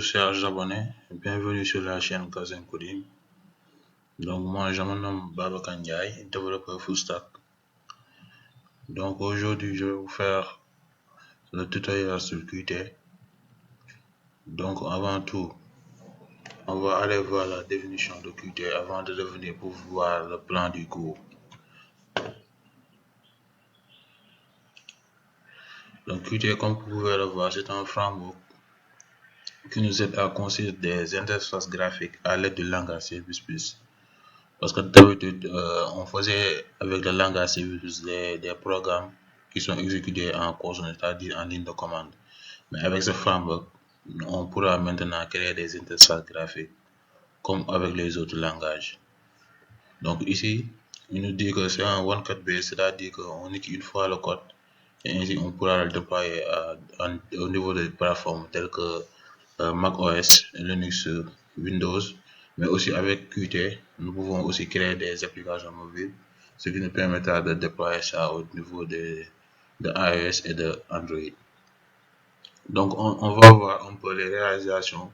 chers abonnés, bienvenue sur la chaîne Kazem Coding. Donc moi je me nomme Babacar Ndiaye, développeur full stack. Donc aujourd'hui je vais vous faire le tutoriel sur Qt. Donc avant tout, on va aller voir la définition de Qt avant de revenir pour voir le plan du cours. Donc Qt, comme vous pouvez le voir, c'est un framework qui nous aide à construire des interfaces graphiques à l'aide du langage C++. Parce que d'habitude, on faisait avec le langage C++ des programmes qui sont exécutés en console, c'est-à-dire en ligne de commande. Mais avec ce framework, on pourra maintenant créer des interfaces graphiques comme avec les autres langages. Donc ici, il nous dit que c'est un one-cut base, c'est-à-dire qu'on écrit une fois le code et ainsi on pourra le déployer au niveau des plateformes telles que macOS, Linux, Windows, mais aussi avec Qt, nous pouvons aussi créer des applications mobiles, ce qui nous permettra de déployer ça au niveau de iOS et de Android. Donc on va voir un peu les réalisations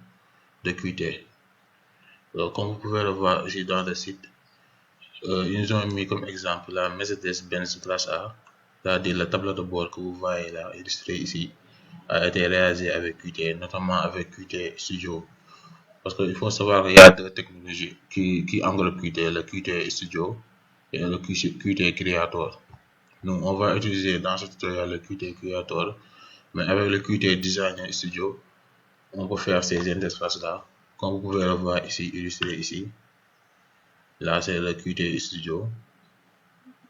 de Qt. Alors, comme vous pouvez le voir ici dans le site, ils ont mis comme exemple la Mercedes-Benz Classe A, c'est-à-dire le tableau de bord que vous voyez là illustré ici, a été réalisé avec Qt, notamment avec Qt Studio. Parce qu'il faut savoir qu'il y a deux technologies qui englobent Qt, le Qt Studio et le Qt Creator. Nous, on va utiliser dans ce tutoriel le Qt Creator, mais avec le Qt Designer Studio, on peut faire ces interfaces-là. Comme vous pouvez le voir ici, illustré ici. Là, c'est le Qt Studio.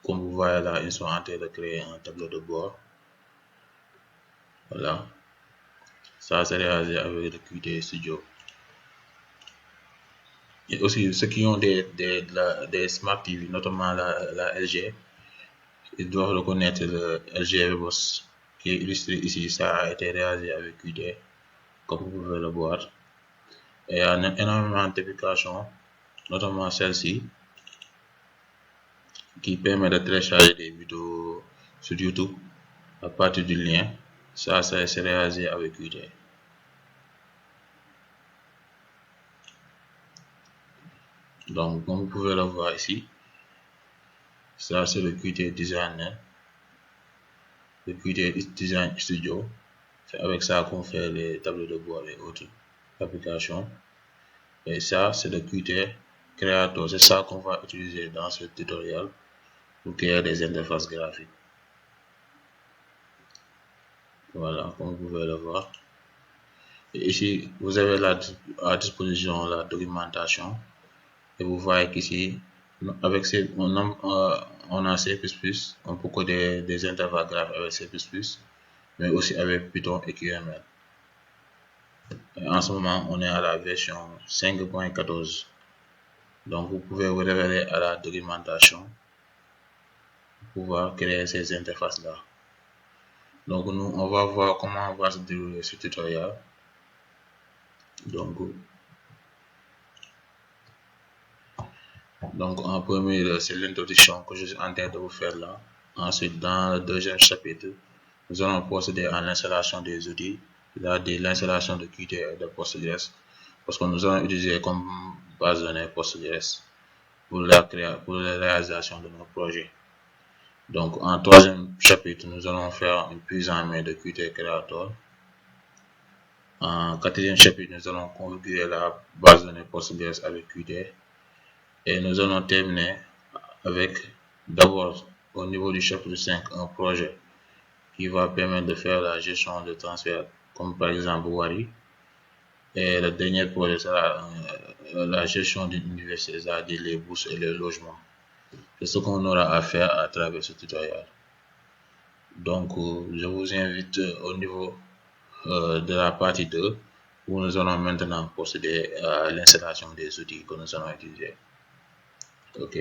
Comme vous voyez là, ils sont en train de créer un tableau de bord. Voilà. Ça, c'est réalisé avec le Qt Studio. Et aussi, ceux qui ont des Smart TV, notamment la LG, ils doivent reconnaître le LG Webos qui est illustré ici. Ça a été réalisé avec Qt, comme vous pouvez le voir. Et il y a énormément d'applications, notamment celle-ci, qui permet de télécharger des vidéos sur YouTube à partir du lien. Ça c'est réalisé avec Qt. Donc, comme vous pouvez le voir ici, ça c'est le Qt Designer, le Qt Design Studio. C'est avec ça qu'on fait les tableaux de bord et autres applications. Et ça, c'est le Qt Creator. C'est ça qu'on va utiliser dans ce tutoriel pour créer des interfaces graphiques. Voilà, comme vous pouvez le voir. Et ici, vous avez à disposition la documentation. Et vous voyez qu'ici, avec on a C++, on peut coder des interfaces graphiques avec C++, mais aussi avec Python et QML. Et en ce moment, on est à la version 5.14. Donc, vous pouvez vous référer à la documentation pour pouvoir créer ces interfaces-là. Donc, nous, on va voir comment va se dérouler ce tutoriel. Donc en premier, c'est l'introduction que je suis en train de vous faire là. Ensuite, dans le deuxième chapitre, nous allons procéder à l'installation des outils, c'est-à-dire l'installation de Qt et de Postgres, parce que nous allons utiliser comme base de données Postgres pour la réalisation de nos projets. Donc en troisième chapitre, nous allons faire une prise en main de Qt Creator. En quatrième chapitre, nous allons configurer la base de données Postgres avec Qt. Et nous allons terminer avec d'abord au niveau du chapitre 5 un projet qui va permettre de faire la gestion de transfert comme par exemple Wari. Et le dernier projet sera la gestion d'une université, c'est-à-dire les bourses et les logements. C'est ce qu'on aura à faire à travers ce tutoriel. Donc je vous invite au niveau de la partie 2 où nous allons maintenant procéder à l'installation des outils que nous allons utiliser. Ok.